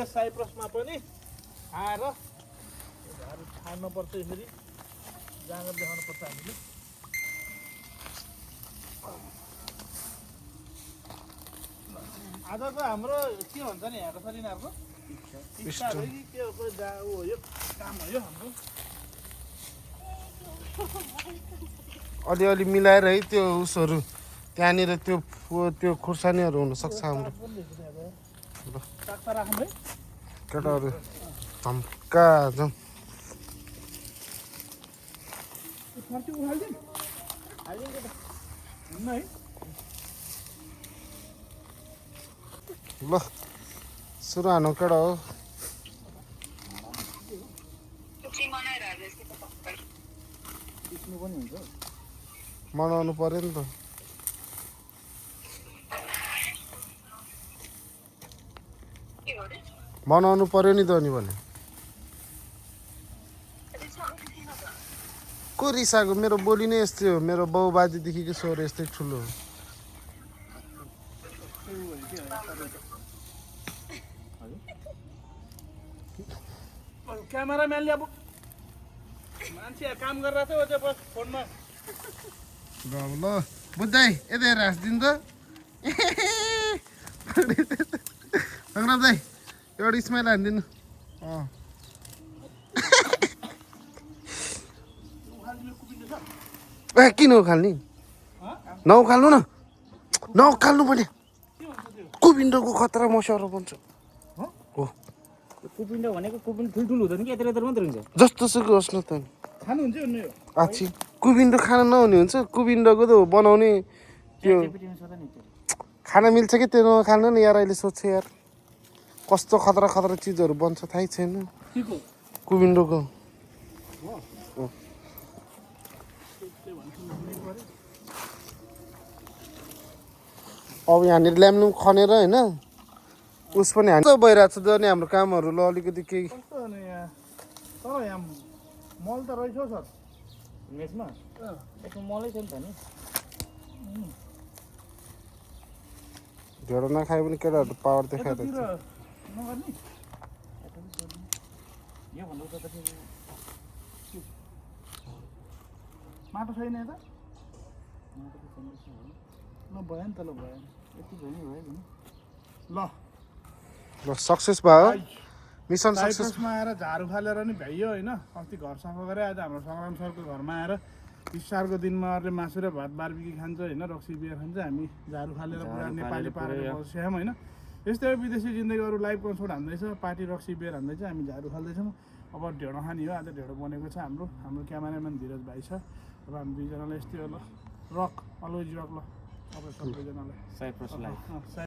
साइप्रसमा पनि आएर झारू छाड्नुपर्छ यसरी जाँगर देखाउनुपर्छ हामीले आज त हाम्रो के भन्छ नि यहाँ कसरी यिनीहरूको इच्छा हो कि के हो यो काम हो यो हाम्रो अलिअलि मिलाएर है त्यो उसहरू त्यहाँनिर त्यो खुर्सानीहरू हुनसक्छ हाम्रो केटाहरू धम्का जाउँ ल सुरु हानु केटा हो मनाउनु पर्यो नि त बनाउनु पर्यो नि त अनि भने को रिसाएको मेरो बोली नै यस्तै हो मेरो बाउ बाजेदेखिको स्वर यस्तै ठुलो हो क्यामेराम्यानले अब मान्छे काम गरिरहेको थियो त्यो बस फोनमा ल बुझ्दै यतै हाँसिदिनु त सङ्ग्राम दाइ एउटा स्माइल हानिदिनु ए किन उखाल्ने नउखाल्नु न नउखाल्नु भने कुबिन्डोको खतरा मस्यारो बन्छ हो कुपिन्डो भनेको कुपिन्डो ठुल्ठुलो हुँदैन कि यत्रो यत्रो मात्रै हुन्छ जस्तो सुकै होस् न त खानुहुन्छ नि यो आछि कुबिन्डो खान नहुने हुन्छ कुबिन्डोको त बनाउने त्यो खान मिल्छ कि त्यो नखानु नि यार अहिले सोध्छ यार कस्तो खतरा खतरा चिजहरू बन्छ थाहै छैन कुबिन्डोको अब यहाँनिर ल्याम्नु खनेर होइन उस पनि हान्छ भइरहेको छ नि हाम्रो कामहरू ल अलिकति केही तर यहाँ मल त रहेछ सर मेसमा यसमा मलै छ नि त नि ढेँडो नखायो भने केटाहरू पावर देखाइरहेको छ नगर्ने यो भन्दा त माटो छैन यता ल भयो नि त ल भयो यति भयो नि भयो नि ल ल सक्सेस भयो मिसन सक्सेस साइप्रसमा आएर झारू फालेर नि भ्याइयो होइन अस्ति घर सफा गरे आज हाम्रो सङ्ग्राम सरको घरमा आएर तिहारको दिनमा अरूले मासु र भात बारबिकी खान्छ होइन रक्सी बियर खान्छ हामी झारू फालेर पुरा नेपाली पाराले बस्यौँ होइन यस्तै हो विदेशी जिन्दगी अरू लाइभ कन्सर्ट हान्दैछ पार्टी रक्सी बियर हान्दैछ हामी झारू फाल्दैछौँ अब ढेँडो खाने हो आज ढेँडो बनेको छ हाम्रो क्यामेराम्यान धीरज भाइ छ अब हामी दुईजनालाई यस्तै हो ल रक अलवेज रक ल अब सबैजनालाई साइप्रस लाइफ